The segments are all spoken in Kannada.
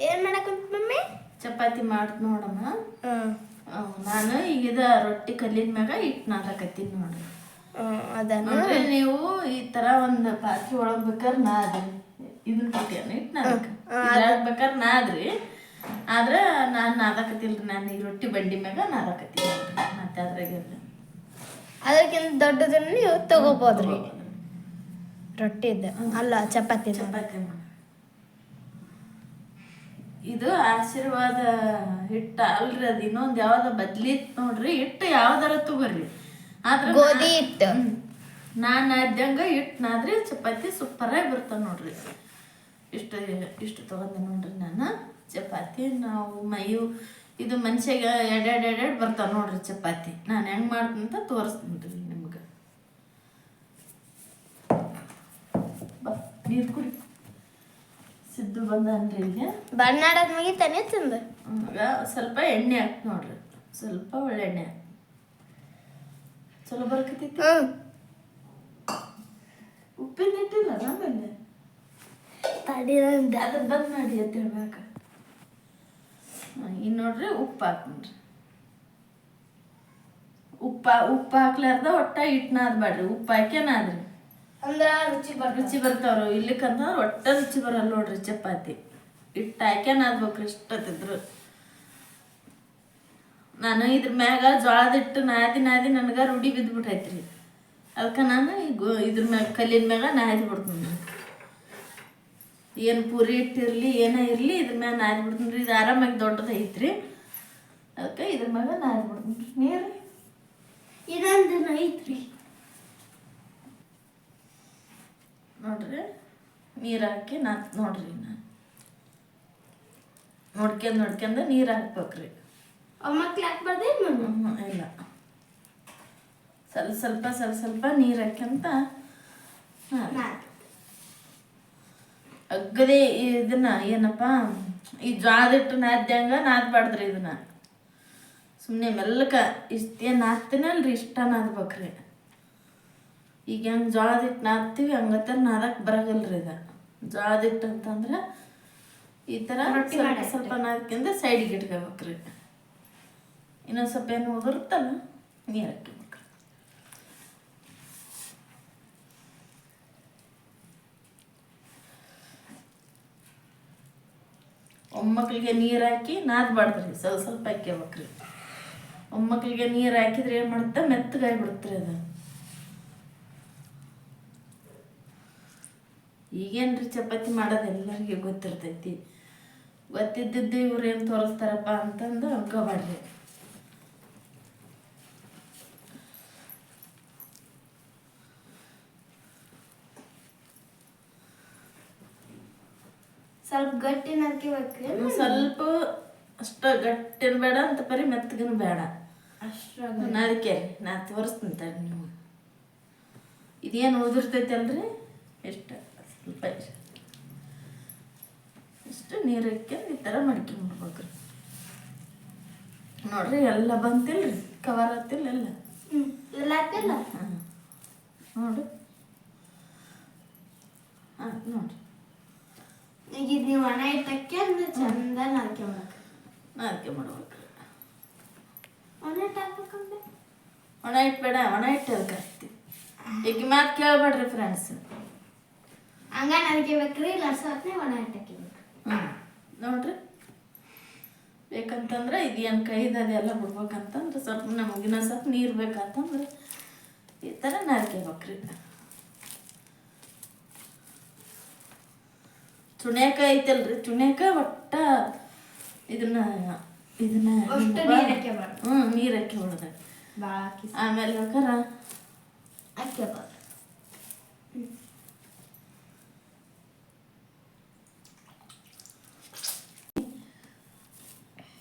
ಏನು ಮಾಡಕಂತ ಮಮ್ಮಿ? ಚಪಾತಿ ಮಾಡ್ತ ನೋಡಮ್ಮ. ನಾನು ಈಗ ರೊಟ್ಟಿ ಕಲ್ಲಿನ ಮ್ಯಾಗ ಹಿಟ್ಟು ನಾದಕತ್ತೀನಿ ನೋಡ್ರಿ. ನೋಡ್ರಿ ನೀವು ಈ ತರ ಒಂದು ಪಾತ್ರೆ ಒಳಗೆ ಬೇಕಾದ್ರೆ ನಾದ್ರಿ. ಇದನ್ನ ಕೊಟ್ಟಿಯನ್ನ ಹಿಟ್ಟು ನಾದಬೇಕಾದ್ರೆ ನಾದ್ರಿ. ಆದ್ರೆ ನಾನು ನಾದಕತ್ತಿಲ್ರಿ. ನಾನು ಈ ರೊಟ್ಟಿ ಬಂಡಿ ಮ್ಯಾಗ ನಾದಕತ್ತೀನಿ ನೋಡ್ರಿ. ಮತ್ತೆ ಅದ್ರಾಗಿರ್ಲಿ ಅದಕ್ಕಿಂತ ದೊಡ್ಡದನ್ನ ನೀವು ತಗೋಬೋದ್ರಿ. ರೊಟ್ಟಿದ ಅಲ್ಲ ಚಪಾತಿ. ಇದು ಆಶೀರ್ವಾದ ಹಿಟ್ಟು ಅಲ್ರಿ. ಅದು ಇನ್ನೊಂದು ಯಾವ್ದ ಬದ್ಲಿ ನೋಡ್ರಿ. ಹಿಟ್ಟು ಯಾವ್ದಾರ ತಗೋರಿ. ಆದ್ರೆ ಗೋಧಿ ಹಿಟ್ಟು ನಾನು ಅದ್ದಂಗ ಹಿಟ್ಟು ನಾದ್ರಿ ಚಪಾತಿ ಸೂಪರಾಗಿ ಬರ್ತಾವ ನೋಡ್ರಿ. ಇಷ್ಟು ತಗೊಂಡೆ ನೋಡ್ರಿ ನಾನು ಚಪಾತಿ. ನಾವು ಇದು ಮನುಷ್ಯಗೆ ಎರಡೆರಡು ಬರ್ತಾವ ನೋಡ್ರಿ ಚಪಾತಿ. ನಾನು ಹೆಂಗೆ ಮಾಡ್ತೀನಂತ ತೋರಿಸ್ತೀನಿ ನಿಮ್ಗೆ. ನೀರು ಕುಡಿ. ಸಿದ್ದು ಬಂದನ್ರಿ ಈಗ. ಬಣ್ಣಾಡೋದು ಮುಗಿತಾನೆ ಚಂದ. ಸ್ವಲ್ಪ ಎಣ್ಣೆ ಹಾಕಿ ನೋಡ್ರಿ. ಸ್ವಲ್ಪ ಒಳ್ಳೆ ಎಣ್ಣೆ ಚಲೋ ಬರ್ಕತ್ತೈತಿ. ಉಪ್ಪಿನ ಇಟ್ಟಿಲ್ಲ ನಮ್ಮಲ್ಲಿ. ಅದ್ರ ಬಂದ್ ಮಾಡಿ ಅಂತ ಹೇಳ್ಬೇಕ. ಇನ್ನು ನೋಡ್ರಿ ಉಪ್ಪು ಹಾಕ್ರಿ. ಉಪ್ಪು ಹಾಕ್ಲಾರ್ದ ಒಟ್ಟ ಹಿಟ್ಟು ನಾದ್ಬೇಡ್ರಿ. ಉಪ್ಪು ಹಾಕ್ಯಾನಾದ್ರಿ ಅಂದ್ರೆ ರುಚಿ ಬರ್ತಾವ್ರು. ಇಲ್ಲಿಕಂತಂದ್ರೆ ಒಟ್ಟ ರುಚಿ ಬರಲ್ಲ ನೋಡ್ರಿ ಚಪಾತಿ. ಹಿಟ್ಟು ಹಾಕ್ಯಾನಾದ್ಬೇಕ್ರಿ ಇಷ್ಟತ್ತಿದ್ರು. ನಾನು ಇದ್ರ ಮ್ಯಾಗ ಜೋಳದ ಹಿಟ್ಟು ನಾದಿ ನನಗೆ ರೂಢಿ ಬಿದ್ದುಬಿಟ್ಟೈತ್ರಿ. ಅದಕ್ಕೆ ನಾನು ಇದ್ರ ಮ್ಯಾಗ ಕಲ್ಲಿನ ಮ್ಯಾಗ ನಾದಿ ಬಿಡ್ತೀನಿ. ಏನು ಪೂರಿ ಹಿಟ್ಟಿರಲಿ ಏನೇ ಇರಲಿ ಇದ್ರ ಮ್ಯಾಗ ನಾದಿ ಬಿಡ್ತೀನಿ ರೀ. ಇದು ಆರಾಮಾಗಿ ದೊಡ್ಡದು ಐತ್ರಿ. ಅದಕ್ಕೆ ಇದ್ರ ಮ್ಯಾಗ ನಾದಿ ಬಿಡ್ತೀನಿ. ನೀರು ಇದೊಂದು ಐತ್ರಿ ನೋಡ್ರಿ. ನೀರು ಹಾಕಿ ನೋಡ್ರಿ ನಾನು ನೋಡ್ಕೊಂಡು ನೀರು ಹಾಕ್ಬೇಕ್ರಿ. ಮಕ್ಳು ಹಾಕ್ಬಾರ್ದೇನು? ಇಲ್ಲ, ಸ್ವಲ್ಪ ನೀರು ಹಾಕ್ಯಂತ ಅಗ್ಗದೇ ಇದನ್ನ ಏನಪ್ಪ ಈ ಜೋಳದ ಹಿಟ್ಟು ನಾದ್ದಂಗ ನಾದ್ಬಾರ್ದ್ರಿ. ಇದನ್ನ ಸುಮ್ಮನೆ ಮೆಲ್ಲಕ ಇಷ್ಟೇನು ನಾದ್ತೀನಲ್ರಿ ಇಷ್ಟ ನಾದ್ಬೇಕ್ರಿ. ಈಗ ಹೆಂಗೆ ಜೋಳದ ಹಿಟ್ಟು ನಾದ್ತೀವಿ ಹಂಗತ್ತರ ನಾದಕ್ಕೆ ಬರಗಲ್ರಿ. ಇದು ಜೋಳದ ಹಿಟ್ಟು ಅಂತಂದ್ರೆ ಈ ಥರ ಸ್ವಲ್ಪ ನಾದ್ಕೊಂಡು ಸೈಡಿಗೆ ಇಟ್ಕೋಬೇಕ್ರಿ. ಇನ್ನೊಂದು ಸ್ವಲ್ಪ ಏನು ಉದುರುತ್ತಲ್ಲ ನೀರು ಹಾಕಿಬೇಕ್ರಿ. ಒಮ್ಮಕ್ಕಳಿಗೆ ನೀರು ಹಾಕಿ ನಾದ್ಬಾರ್ದ್ರಿ. ಸ್ವಲ್ಪ ಹಾಕ್ಯಬೇಕ್ರಿ. ಒಮ್ಮಕ್ಕಳಿಗೆ ನೀರು ಹಾಕಿದ್ರೆ ಏನು ಮಾಡುತ್ತೆ ಮೆತ್ತಗಾಗಿಬಿಡುತ್ತೆ ಅದು. ಈಗೇನ್ರಿ ಚಪಾತಿ ಮಾಡೋದು ಎಲ್ಲರಿಗೆ ಗೊತ್ತಿರ್ತೈತಿ. ಗೊತ್ತಿದ್ದಿದ್ದು ಇವ್ರು ಏನು ತೋರಿಸ್ತಾರಪ್ಪ ಅಂತಂದು ಅನ್ಕೋಬಾರ್ರಿ. ಸ್ವಲ್ಪ ಗಟ್ಟಿ ನಾದ್ಕೋಬೇಕ್ರಿ. ಸ್ವಲ್ಪ ಅಷ್ಟ ಗಟ್ಟಿನ ಬೇಡ ಅಂತ ಬರೀ ಮೆತ್ತಗನ ಬೇಡ. ಅದಕ್ಕೆ ನಾ ತೋರಿಸ್ತೀನಿ ನೀವು. ಇದೇನು ಉದುರ್ತೈತಿ ಅಲ್ರಿ ಎಷ್ಟು ಸ್ವಲ್ಪ ಇಷ್ಟು ನೀರು ಹಾಕ್ಯಂಡು ಈ ಥರ ಮಡ್ಕೊಂಡ್ಬಿಡ್ಬೇಕ್ರಿ. ನೋಡ್ರಿ ಎಲ್ಲ ಬಂತಿಲ್ರಿ ಕವರ್ ಹತ್ತಿಲ್ಲ ಎಲ್ಲ ಹಾಕಿಲ್ಲ. ನೋಡ್ರಿ ನೋಡ್ರಿ ಈಗ ಇದು ನೀವು ಒಣ ಹಿಟ್ಟಕ್ಕೆ ಅಂದ್ರೆ ಚಂದ ನಾದ್ಕೊಬೇಕು. ಒಣ ಹಿಟ್ಟು ಹಾಕ್ಬೇಕಂದ್ರೆ ಒಣ ಹಿಟ್ಟು ಬೇಡ. ಒಣ ಹಿಟ್ಟು ಅದಕ್ಕೆ ಹಾಕ್ತೀವಿ. ಈಗ ಮಾತು ಕೇಳ್ಬೇಡ್ರಿ ಫ್ರೆಂಡ್ಸ್. ಹಂಗ ನಾದ್ಕೋಬೇಕ್ರಿ. ಇಲ್ಲ ಸ್ವಲ್ಪ ಒಣ ಹಿಟ್ಟು ಹಾಕಿಬೇಕು. ನೋಡ್ರಿ ಬೇಕಂತಂದ್ರೆ ಇದೇನು ಕೈದದೆಲ್ಲ ಬಿಡ್ಬೇಕಂತಂದ್ರೆ ಸ್ವಲ್ಪ ನಮಗಿನ ಸ್ವಲ್ಪ ನೀರು ಬೇಕಂತಂದ್ರೆ ಈ ಥರ ನಾದ್ಕೋಬೇಕ್ರಿ. ಚುಣ್ಯಾಕಾಯಿ ಐತಲ್ರಿ ಚುಣ್ಯಾಕಾಯಿ ಒಟ್ಟ ಇದನ್ನ ನೀರು ಹಾಕಿ ಹೊಡೆದ ಆಮೇಲೆ ಬೇಕಾರೆ ಹಾಕ್ಯಬಾರ್ದು.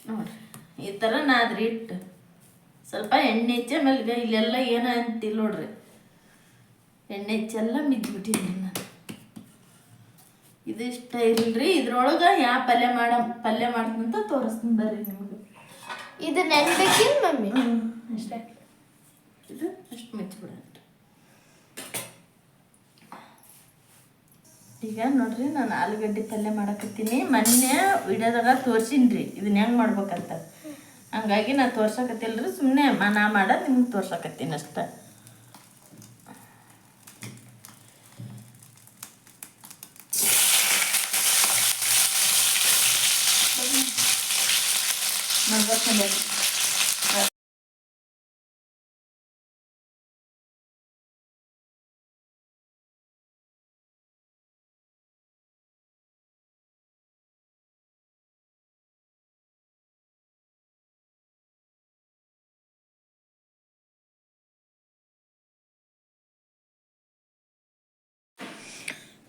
ನೋಡ್ರಿ ಈ ಥರ ನಾದ್ರಿ ಹಿಟ್ಟು ಸ್ವಲ್ಪ ಎಣ್ಣೆ ಹೆಚ್ಚಿ ಆಮೇಲೆ ಇಲ್ಲೆಲ್ಲ ಏನೋ ಅಂತಿಲ್ಲ ನೋಡ್ರಿ. ಎಣ್ಣೆ ಹೆಚ್ಚೆಲ್ಲ ಮಿದ್ಬಿಟ್ಟಿದ್ರಿ ನಾನು. ಇದು ಇಷ್ಟ ಇರಲ್ರಿ. ಇದ್ರೊಳಗೆ ಯಾವ ಪಲ್ಯ ಮಾಡ್ತಂತ ತೋರಿಸ್ತೀನಿ ಬರ್ರಿ ನಿಮ್ಗೆ. ಇದು ನೆನ್ಬೇಕಿಲ್ಲ ಮಮ್ಮಿ? ಅಷ್ಟೇ. ಇದು ಅಷ್ಟು ಮೆಚ್ಚಿಬಿಡ್ರಿ. ಈಗ ನೋಡ್ರಿ ನಾನು ಆಲೂಗಡ್ಡೆ ಪಲ್ಯ ಮಾಡಕತ್ತೀನಿ. ಮೊನ್ನೆ ವಿಡಿಯೋದಾಗ ತೋರ್ಸಿನಿ ರೀ ಇದನ್ನ ಹೆಂಗೆ ಮಾಡ್ಬೇಕಂತ. ಹಂಗಾಗಿ ನಾನು ತೋರ್ಸಕತ್ತಿಲ್ರಿ, ಸುಮ್ಮನೆ ನಾ ಮಾಡೋದು ನಿಮ್ಗೆ ತೋರ್ಸಕತ್ತೀನಿ ಅಷ್ಟೆ.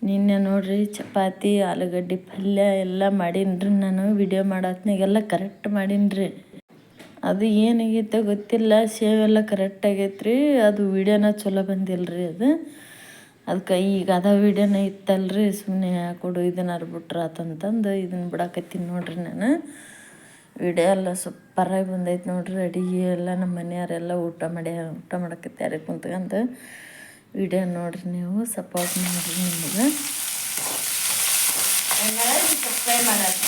ನಿನ್ನೆ ನೋಡ್ರಿ ಚಪಾತಿ ಆಲೂಗಡ್ಡೆ ಪಲ್ಯ ಎಲ್ಲ ಮಾಡೀನಿ ನಾನು. ವಿಡಿಯೋ ಮಾಡತ್ನಾಗೆಲ್ಲ ಕರೆಕ್ಟ್ ಮಾಡೀನಿ. ಅದು ಏನಾಗೈತೆ ಗೊತ್ತಿಲ್ಲ, ಸೇವ್ ಎಲ್ಲ ಕರೆಕ್ಟ್ ಆಗೈತ್ರಿ. ಅದು ವಿಡಿಯೋನ ಚಲೋ ಬಂದಿಲ್ಲ ಅದು. ಅದಕ್ಕೆ ಈಗ ಅದ ವಿಡಿಯೋನ ಇತ್ತಲ್ರಿ, ಸುಮ್ಮನೆ ಕೊಡು ಇದನ್ನಾರು ಬಿಟ್ರೆ ಆತಂತಂದು ಇದನ್ನು ಬಿಡಾಕತ್ತೀನಿ ನೋಡ್ರಿ ನಾನು. ವಿಡಿಯೋ ಎಲ್ಲ ಸೂಪರಾಗಿ ಬಂದೈತೆ ನೋಡ್ರಿ. ಅಡುಗೆ ಎಲ್ಲ ನಮ್ಮ ಮನೆಯವರೆಲ್ಲ ಊಟ ಮಾಡಕತ್ತಾರೆ ಕುಂತ್ಕೊಂಡು. ವಿಡಿಯೋ ನೋಡ್ರಿ, ನೀವು ಸಪೋರ್ಟ್ ಮಾಡಿರಿ. ನಿಮಗೆ ಸಬ್ಸ್ಕ್ರೈಬ್ ಮಾಡೋದು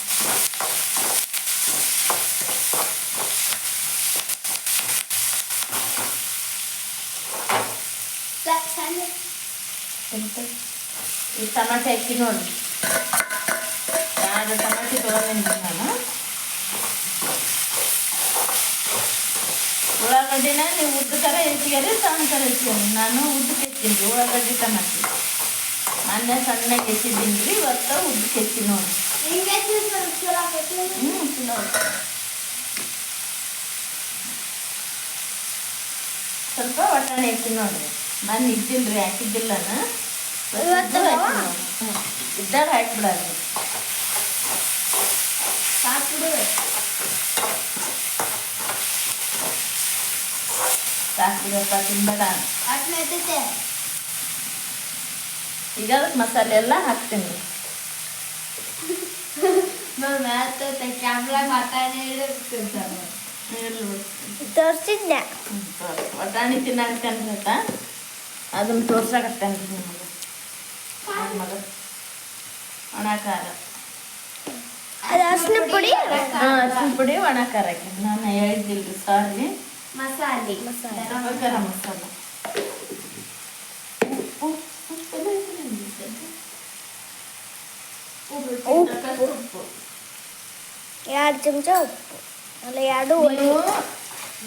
ಈ ಟಮಾಟೆ ಹಾಕಿ ನೋಡ್ರಿ. ಎರಡು ಟಮಾಟೆ ತೊಗೊಂಡಿನಿ ನಾನು. ಉಳ್ಳಾಗಡ್ಡಿನ ನೀವು ಉದ್ದಕರ ಹೆಚ್ಚಿಗೆ ಸಣ್ಣಕರ ಹೆಚ್ಚಿಗೆ. ನಾನು ಉದ್ದಕ್ಕೆ ಹೆಚ್ಚಿದ್ದೀನಿ ರೀ ಉಳ್ಳಾಗಡ್ಡಿ ಟಮಾಟೆ. ಮೊನ್ನೆ ಸಣ್ಣಗೆ ಹೆಚ್ಚಿದ್ದೀನಿ ರೀ, ಇವತ್ತು ಉದ್ದಕ್ಕೆ ಹೆಚ್ಚಿ ನೋಡಿ. ಸ್ವಲ್ಪ ಒಟ್ಟಾಣೆ ಹೆಚ್ಚಿ ನೋಡ್ರಿ. ಮೊನ್ನೆ ಇದ್ದಿಲ್ಲ ರೀ, ಹಾಕಿದ್ದಿಲ್ಲ ನಾನು. ಇದ್ದಾಗ ಹಾಕ್ಬಿಡೋದು ಸಾಕ್ಬಿಡು. ಸಾಕ್ಬಿಡಪ್ಪ, ತಿನ್ಬೇಡ. ಈಗ ಅದಕ್ಕೆ ಮಸಾಲೆ ಎಲ್ಲ ಹಾಕ್ತೀನಿ. ತೋರಿಸಿದ್ದೆ ಒಟ್ಟಾಣಿ ತಿನ್ನಾಕಂತ ಅದನ್ನು ತೋರ್ಸಕತ್ತೇನೆ ರೀ ನಿಮಗೆ. ಮಗ ಒಣ ಖಾರ, ಅರಿಶಿನ ಪುಡಿ, ಅರಿಶಿನ ಪುಡಿ, ಒಣ ಖಾರ ಹಾಕಿ. ನಾನು ಹೇಳಿದ್ದಿಲ್ಲ ರೀ, ಸಾರಿ. ಮಸಾಲೆ ಗರಂ ಮಸಾಲ, ಉಪ್ಪು, ಉಪ್ಪು 2 ಚಮಚ ಉಪ್ಪು. ಅಲ್ಲ 2 ನೀವು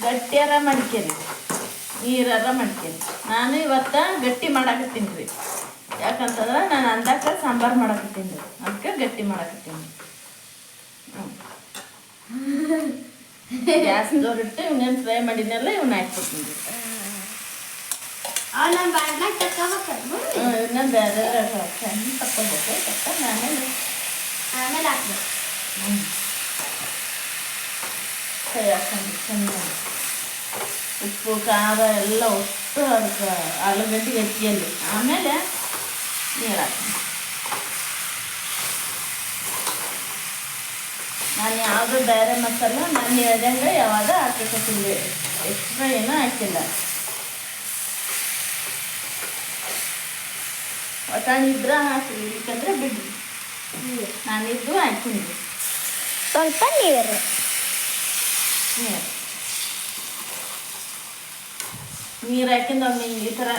ಗಟ್ಟಿಯಾರ ಮಾಡ್ಕೇರಿ, ನೀರಾರ ಮಾಡ್ಕೇರಿ. ನಾನು ಇವತ್ತು ಗಟ್ಟಿ ಮಾಡಾಕತ್ತೀನಿ ರೀ. ಯಾಕಂತಂದ್ರೆ ನಾನು ಅಂದಾಕ ಸಾಂಬಾರು ಮಾಡಾಕತ್ತೀನಿ ರೀ, ಅದಕ್ಕೆ ಗಟ್ಟಿ ಮಾಡಾಕತ್ತೀನಿ. ಗ್ಯಾಸ್ ದೊಡ್ಡಿಟ್ಟು ಇವನೇನು ಫ್ರೈ ಮಾಡಿದ್ನೆಲ್ಲ ಇವನ್ನ ಹಾಕ್ಬಿಡ್ತೀನಿ ರೀ. ಇವನ್ನ ಬೇರೆ ತಕ್ಕೋಬೇಕು. ತಕ್ಕ ಆಮೇಲೆ ಹಾಕ್ಬೇಕು. ಕೈ ಹಾಕೊಂಡು ಚೆನ್ನಾಗಿ ಉಪ್ಪು ಖಾರ ಎಲ್ಲ ಒಟ್ಟು ಅದಕ್ಕೆ ಆಲೂಗಡ್ಡೆ ಹೆಚ್ಚಿಯಲ್ಲಿ ಆಮೇಲೆ ನೀರು ಹಾಕ್ತೀನಿ. ನಾನು ಯಾವುದೂ ಬೇರೆ ಮಸಾಲ ನಾನು ಹೇಳ್ದಂಗೆ ಯಾವಾಗ ಹಾಕಬೇಕಿಲ್ಲ, ಎಕ್ಸ್ಟ್ರಾ ಏನೂ ಹಾಕಿಲ್ಲ. ಒಟ್ಟಾಣಿ ಇದ್ರೆ ಹಾಕಿ, ಇಲ್ಲಂದ್ರೆ ಬಿಡ್ರಿ. ನಾನಿದ್ದು ಹಾಕ್ತೀನಿ ಸ್ವಲ್ಪ ನೀರು. ನೀರು ಹಾಕಿಂದ ಒಮ್ಮೆ ಈ ಥರ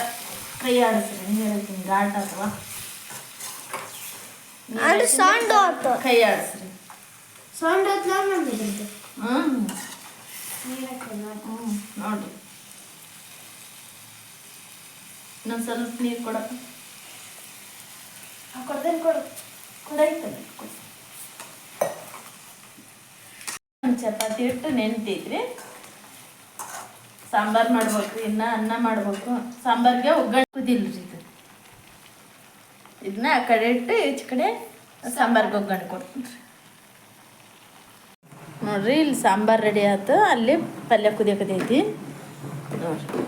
ಕೈ ಆಡಿಸ್ರಿ. ನೀರು ಹಾಕಿಂದ ಘಾಟ್ ಅಥವಾ ಕೈ ಆಡಿಸ್ರಿ. ನೋಡ್ರಿ ಇನ್ನೊಂದು ಸ್ವಲ್ಪ ನೀರು ಕೊಡಪ್ಪ. ಕೊಡೈತಲ್ಲ ಚಪಾತಿ ಇಟ್ಟು ನೆನ್ತೈತ್ರಿ. ಸಾಂಬಾರು ಮಾಡ್ಬೇಕು, ಇನ್ನು ಅನ್ನ ಮಾಡ್ಬೇಕು. ಸಾಂಬಾರಿಗೆ ಒಗ್ಗರಣೆ ಕುದಿಲ್ರಿ ಇದು. ಇದನ್ನ ಆ ಕಡೆ ಇಟ್ಟು ಈಚೆ ಕಡೆ ಸಾಂಬಾರಿಗೆ ಒಗ್ಗರಣೆ ಕೊಡ್ತೀನಿ ರೀ. ನೋಡ್ರಿ ಇಲ್ಲಿ ಸಾಂಬಾರು ರೆಡಿ ಆಯ್ತು, ಅಲ್ಲಿ ಪಲ್ಯ ಕುದಿಯಕತೈತಿ ನೋಡ್ರಿ.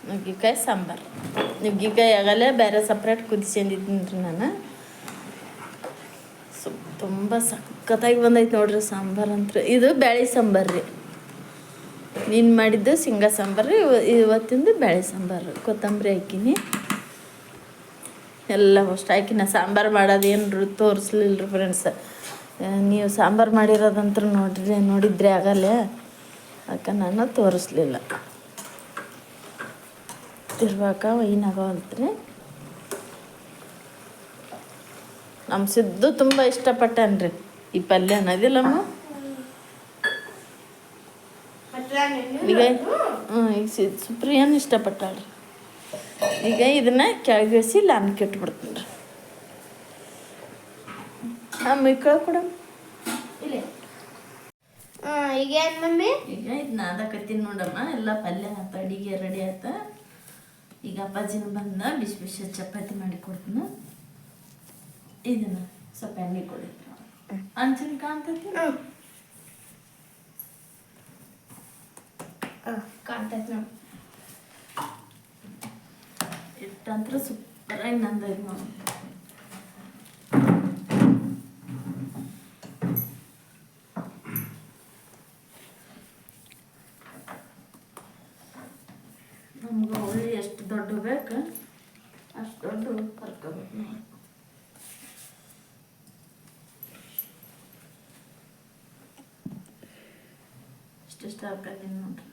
ನುಗ್ಗಿಕಾಯಿ ಸಾಂಬಾರು, ನುಗ್ಗಿಕಾಯಿ ಆಗಲೇ ಬೇರೆ ಸಪ್ರೇಟ್ ಕುದಿಸ್ಕೊಂಡಿದ್ದೀನಿ ರೀ ನಾನು. ತುಂಬ ಸಖತ್ತಾಗಿ ಬಂದೈತೆ ನೋಡ್ರಿ ಸಾಂಬಾರು ಅಂತ. ಇದು ಬ್ಯಾಳೆ ಸಾಂಬಾರು ರೀ. ನೀನು ಮಾಡಿದ್ದು ಶೇಂಗಾ ಸಾಂಬಾರು, ಇವತ್ತಿಂದು ಬ್ಯಾಳೆ ಸಾಂಬಾರು. ಕೊತ್ತಂಬರಿ ಹಾಕಿನಿ. ಎಲ್ಲ ಅಷ್ಟು ಹಾಕಿ ನಾ ಸಾಂಬಾರು ಮಾಡೋದು ಏನು ತೋರಿಸ್ಲಿಲ್ಲ ರೀ ಫ್ರೆಂಡ್ಸ್. ನೀವು ಸಾಂಬಾರು ಮಾಡಿರೋದಂತೂ ನೋಡಿದ್ರೆ ಆಗಲ್ಲ, ಅದಕ್ಕೆ ನಾನು ತೋರಿಸ್ಲಿಲ್ಲ. ತಿರ್ವಾಕ ಏನಾಗವಲ್ತ್ರಿ. ನಮ್ಮ ಸಿದ್ದು ತುಂಬ ಇಷ್ಟಪಟ್ಟನ್ರಿ ಈ ಪಲ್ಯ ಅನ್ನೋದಿಲ್ಲಮ್ಮ. ಈಗ ಈಗ ಸುಪ್ರಿಯನ್ ಇಷ್ಟಪಟ್ಟಾಳ್ರಿ. ಈಗ ಇದನ್ನ ಕೆಳಗಿಳಿಸಿ ಇಲ್ಲ ಅನ್ನಕ್ಕೆ ಇಟ್ಬಿಡ್ತೀನಿ ರೀ. ಮಿಕ್ಕಳ ಕೂಡ ಈಗ ಏನು ಮಮ್ಮಿ? ಈಗ ಇದು ನಾದಕತ್ತೀನಿ ನೋಡಮ್ಮ. ಎಲ್ಲ ಪಲ್ಯ ಆತ, ಅಡಿಗೆ ರೆಡಿ ಆತ. ಈಗ ಅಪ್ಪಾಜಿನ ಬಂದ ಬಿಸಿ ಬಿಸಿ ಚಪಾತಿ ಮಾಡಿ ಕೊಡ್ತೀನಿ. ಇದನ್ನ ಸ್ವಲ್ಪ ಎಣ್ಣೆ ಕೊಡಿ, ಅಂಚಿನ ಕಾಣ್ತೈತಿ. ಕಾಣ್ತೈತಿ ನೋಡಿ. ಇಟ್ಟಂತ್ರ ಸೂಪರಾಗಿ ನಂದೈತಿ ನೋಡಿ. ನಮ್ಗೆ ಹುಳಿ ಎಷ್ಟು ದೊಡ್ಡ ಬೇಕು ಅಷ್ಟು ದೊಡ್ಡ ಕರ್ಕೋಬೇಕು ನೋಡಿ. ಇಷ್ಟಿಷ್ಟ ಹಾಕಿದ್ದೀನಿ ನೋಡ್ರಿ.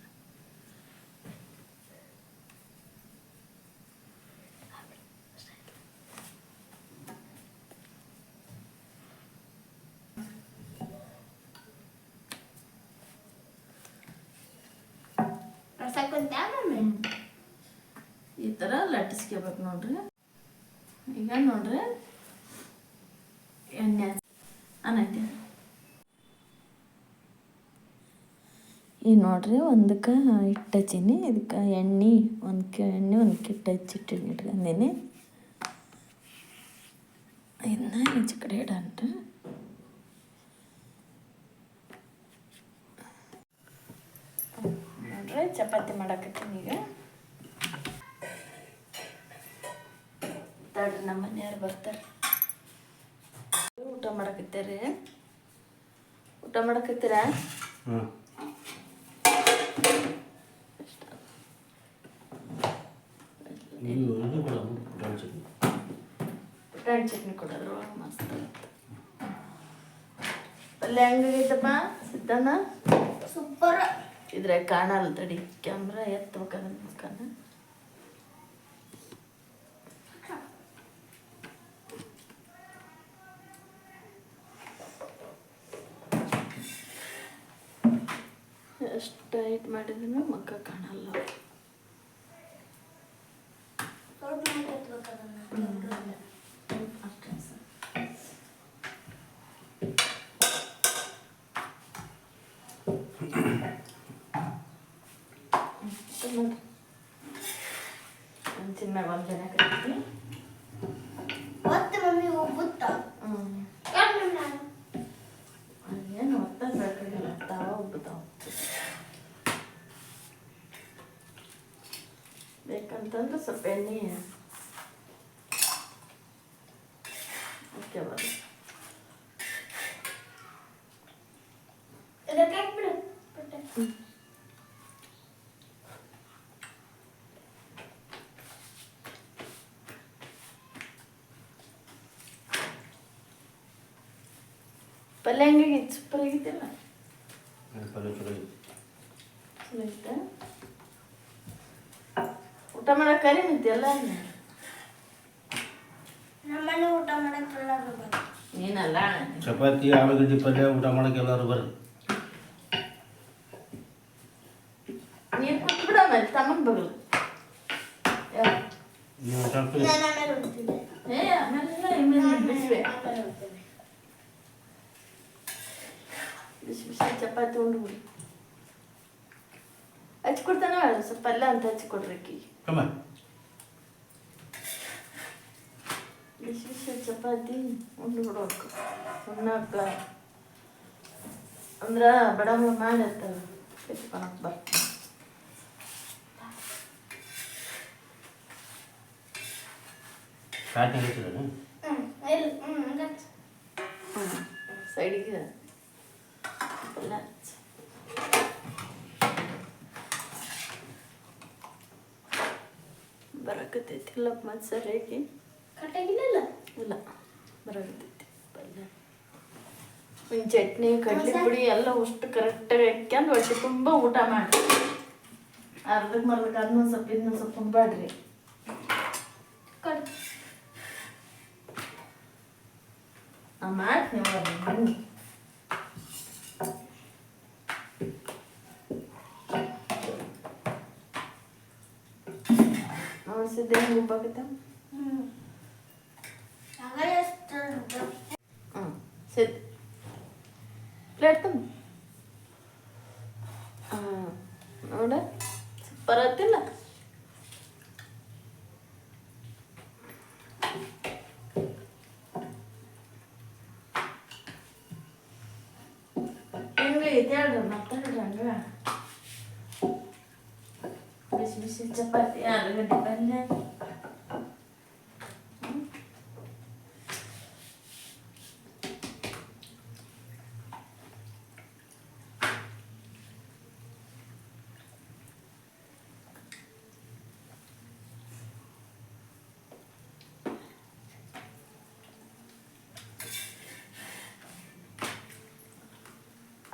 ಈ ಥರ ಲಟ್ಟಿಸ್ಕೋಬೇಕು ನೋಡ್ರಿ. ಈಗ ನೋಡ್ರಿ ಎಣ್ಣೆ ಅನ್ನೈತಿ. ಈಗ ನೋಡ್ರಿ ಒಂದಕ್ಕೆ ಹಿಟ್ಟು ಹಚ್ಚೀನಿ, ಇದಕ್ಕೆ ಎಣ್ಣೆ ಒಂದು ಕಿಟ್ಟು ಇಟ್ಕೊಂಡೀನಿ. ಇದನ್ನ ಈಚೆ ಕಡೆ ಇಡನ್ರಿ. ನೋಡ್ರಿ ಚಪಾತಿ ಮಾಡಾಕತ್ತೀನಿ ಈಗ. ತಡ್ರಿ, ನಮ್ಮ ಮನೆಯವ್ರು ಬರ್ತಾರೆ. ಊಟ ಮಾಡಕತ್ತೀರಿ? ಊಟ ಮಾಡಕತ್ತೀರಾ? ಪುಟಾಣಿ ಚಟ್ನಿ ಕೊಡೋದ್ರು ಮಸ್ತ್. ಪಲ್ಯ ಹೆಂಗಾಗೈತಪ್ಪ ಸಿದ್ದಣ್ಣ? ಸೂಪರ್. ಇದ್ರೆ ಕಾಣಲ್ಲ, ತಡಿ ಕ್ಯಾಮ್ರಾ ಎತ್ತಬೇಕನ್ನ ಮುಖನ. ಎಷ್ಟು ಟೈಟ್ ಮಾಡಿದ್ರು ಮುಖ ಕಾಣಲ್ಲ. ಚಿನ್ನಾಗ ಒಂದು ಜನ ಕರಿತೀನಿ. ಮಮ್ಮಿ ಹೋಗ್ಬಿಟ್ಟ. ಏನು ಒತ್ತ ಬೇಕಾಗಿಲ್ಲ, ತಾವ ಉಬ್ಬುತ್ತಾವ. ಬೇಕಂತಂದ್ರೆ ಸ್ವಲ್ಪ ಎಣ್ಣೆ ಓಕೆ ಬರೋದು. ಪಲ್ಯ ಹೆಂಗಾಗಿತ್ತು? ಸೂಪರ್ ಆಗಿತ್ತಲ್ಲ. ಊಟ ಮಾಡಕ್ ಕರಿ ನಿಂತಿಯಲ್ಲ. ನಮ್ಮನೆ ಊಟ ಮಾಡಕ್ ನೀನಲ್ಲ ಚಪಾತಿ ಆಲೂಗಡ್ಡೆ ಪಲ್ಯ ಊಟ ಮಾಡಕ್ಕೆ ಎಲ್ಲರೂ ಬರ್ರಿ. ನೀರು ಕುಟ್ಬಿಡ ಮೇಲೆ ತಮ್ಮನ ಬಗಲು. ಬಿಸಿ ಬಿಸಿ ಚಪಾತಿ ಉಂಡ್ಬಿಡಿ. ಹಚ್ಕೊಡ್ತಾನ ಸ್ವಲ್ಪ ಪಲ್ಯ ಅಂತ ಹಚ್ಕೊಡ್ರಿ ಅಕ್ಕಿಗೆ. ಬಿಸಿ ಬಿಸಿ ಚಪಾತಿ ಉಂಡ್ಬಿಡ್ಬೇಕು. ಉಣ್ಣಾಕ ಅಂದ್ರೆ ಬಡಮ್ಮ ಮಾಡಿರ್ತಾವೆ ಎತ್ಕೊಳಕ್ ಬರ್ತೀನಿ. ಸೈಡಿಗೆ ಬರಕತ್ತೈತಿಲ್ಲ ಮತ್ತೆ ಸರಿಯಾಗಿ ಕಟ್ಟಾಗಿಲ್ಲ ಇಲ್ಲ ಬರಾಗತ್ತೈತಿ ಪಲ್ಯ ಒಂದು ಚಟ್ನಿ ಕಡ್ಲಿ ಪುಡಿ ಎಲ್ಲ ಅಷ್ಟು ಕರೆಕ್ಟಾಗಿ ಹಾಕ್ಯಂಡು ಹೊಟ್ಟೆ ತುಂಬ ಊಟ ಮಾಡಿ ಅರ್ಧಕ್ಕೆ ಮರ್ದಕ್ಕೆ ಅದನ್ನ ಸ್ವಲ್ಪ ಇದನ್ನ ಸ್ವಲ್ಪ ಉಣ್ಬೇಡ್ರಿ ನಾ ಮಾಡ್ತೀನಿ ಬನ್ನಿ ನೋಡ್ಸಿದ್ದೆ ಹೆಂಗೆ ಉಪ್ಪಾಗತ್ತ ಹ್ಞೂ ಸರಿ ಪ್ಲೇಟ್ ತುಂಬ ಹಾಂ ನೋಡ ಸೂಪರ್ ಆತಿಲ್ಲ ಹೆಂಗೆ ಐತೆ ಹೇಳ್ರಿ ಮಾತಾಡ್ರಿ ಹಂಗೆ ಬಿಸಿ ಬಿಸಿ ಚಪಾತಿ ಆಲೂಗಡ್ಡೆ ಪಲ್ಯ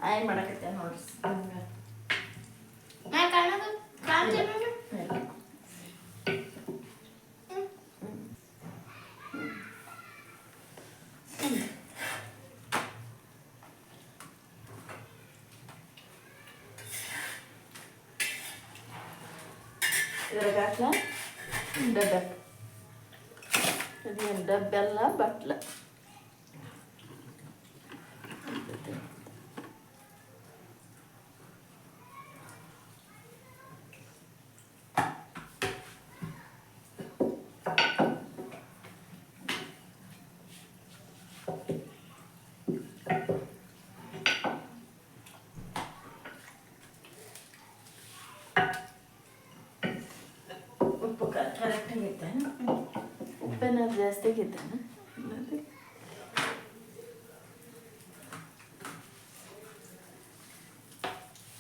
ಆಯ್ ಮಾಡಕತ್ತೆ ನೋಡ್ರಿ ಹಂಗೆ ಇದ್ರಾಗ ಹಾಕ್ಲ ಡಬ್ಬೆ ಇದೇನು ಡಬ್ಬೆಲ್ಲ ಬಟ್ಲ ಉಪ್ಪು ಕರೆಕ್ಟ್ ಆಗೈತೆ ಉಪ್ಪೇನಾದ್ರು ಜಾಸ್ತಿ ಆಗೈತೆ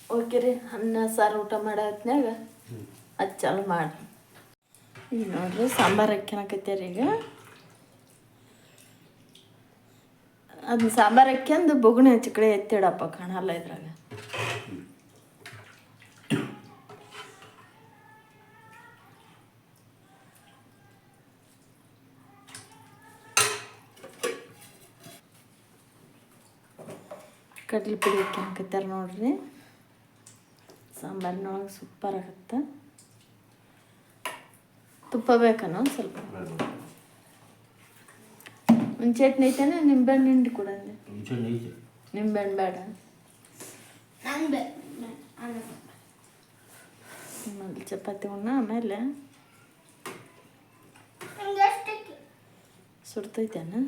ಓಕೆ ರೀ ಅನ್ನ ಸಾರು ಊಟ ಮಾಡೋ ಹೊತ್ನ್ಯಾಗ ಅದು ಚಾಲು ಮಾಡಿ ಈಗ ನೋಡ್ರಿ ಸಾಂಬಾರು ಹಾಕ್ಯನಕತ್ಯಾರ ಈಗ ಅದನ್ನ ಸಾಂಬಾರು ಹಾಕ್ಯಂದು ಬೊಗುಣಿ ಹಚ್ಚ ಕಡೆ ಎತ್ತಿಡಪ್ಪ ಕಾಣಲ್ಲ ಇದ್ರಾಗ ಕಡ್ಲಿ ಪುಡಿ ಹಾಕ್ಯನಕತ್ಯಾರ ನೋಡ್ರಿ ಸಾಂಬಾರಿನೊಳಗೆ ಸೂಪರ್ ಆಗತ್ತೆ ತುಪ್ಪ ಬೇಕನೋ ಸ್ವಲ್ಪ ಒಂದು ಚಟ್ನಿ ಐತೇನೆ ನಿಂಬೆಹಣ್ಣು ಹಿಂಡಿ ಕೂಡ ನಿಂಬೆಹಣ್ಣು ಬೇಡ ಮೊದಲು ಚಪಾತಿ ಉಣ್ಣ ಆಮೇಲೆ ಸುಡ್ತೈತೇನ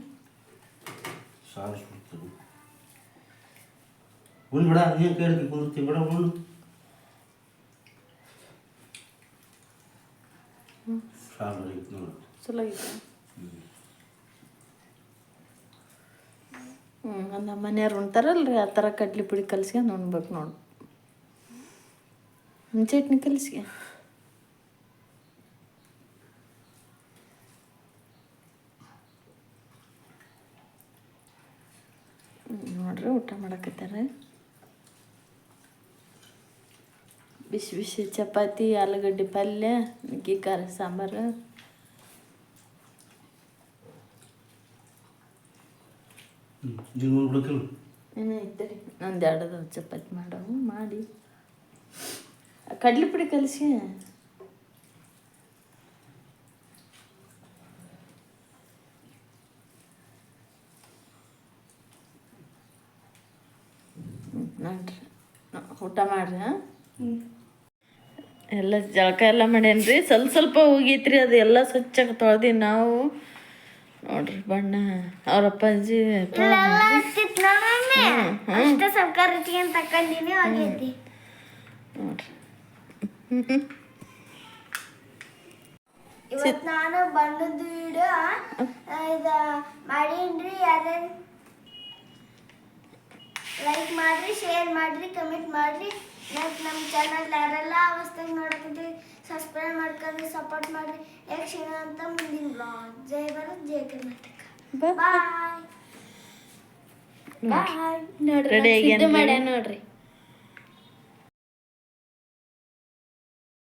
ಸಾರು ಸುಡ್ತೀನಿ ಉಣ್ ಬಿಡ ನೀನು ಕೇಳ್ತಿ ಕುಂದಿರ್ತೀನಿ ಬಿಡ ಉಣ್ಣು ಸಾರು ಬರೀತು ನೋಡು ಚಲೋ ಐತೆ ನಮ್ಮ ಮನೆಯವ್ರು ಉಣ್ತಾರಲ್ರಿ ಆ ಥರ ಕಡ್ಲಿ ಪುಡಿ ಕಲ್ಸ್ಕೊಂಡು ಉಣ್ಬೇಕು ನೋಡು ಚಟ್ನಿ ಕಲಿಸ್ಗೆ ನೋಡ್ರಿ ಊಟ ಮಾಡಕತ್ತಾರೆ ಬಿಸಿ ಬಿಸಿ ಚಪಾತಿ ಆಲೂಗಡ್ಡೆ ಪಲ್ಯ ನುಗ್ಗಿ ಖಾರ ಸಾಂಬಾರು ಏನೋ ಐತರಿ ಒಂದು ಎರಡು ಚಪಾತಿ ಮಾಡವು ಮಾಡಿ ಕಡ್ಲಿ ಪುಡಿ ಕಲಿಸಿ ನೋಡ್ರಿ ಊಟ ಮಾಡ್ರಿ ಎಲ್ಲ ಜಳಕ ಎಲ್ಲ ಮಾಡೇನ್ರಿ ಸ್ವಲ್ಪ ಹೋಗೈತ್ರಿ ಅದು ಎಲ್ಲ ಸ್ವಚ್ಛಾಗಿ ತೊಳ್ದು ನಾವು ನೋಡ್ರಿ ಬಣ್ಣ ಅವ್ರ ಅಪ್ಪಾಜಿ ನೋಡ್ರಿ ಇವತ್ತು ನಾನು ಬಣ್ಣದ ವಿಡಿಯೋ ಇದು ಮಾಡೀನ್ರಿ ಯಾರ್ಯಾರು ಲೈಕ್ ಮಾಡ್ರಿ ಶೇರ್ ಮಾಡ್ರಿ ಕಮೆಂಟ್ ಮಾಡ್ರಿ ಮತ್ತು ನಮ್ಮ ಚಾನಲ್ ಯಾರೆಲ್ಲ ಹೊಸ್ದಾಗಿ ನೋಡಕತ್ತೀವಿ ಸಬ್ಸ್ಕ್ರೈಬ್ ಮಾಡ್ಕೊಂಡು ಸಪೋರ್ಟ್ ಮಾಡಿ. ನೆಕ್ಸ್ಟ್ ಅಂತ ಮುಂದಿನ ಬ್ಲಾಗ್. ಜೈ ಭಾರತ್ ಜೈ ಕರ್ನಾಟಕ. ಬಾಯ್ ಬಾಯ್. ರೆಡಿ ನೋಡ್ರಿ ಮಾಡ್ಯ ನೋಡ್ರಿ.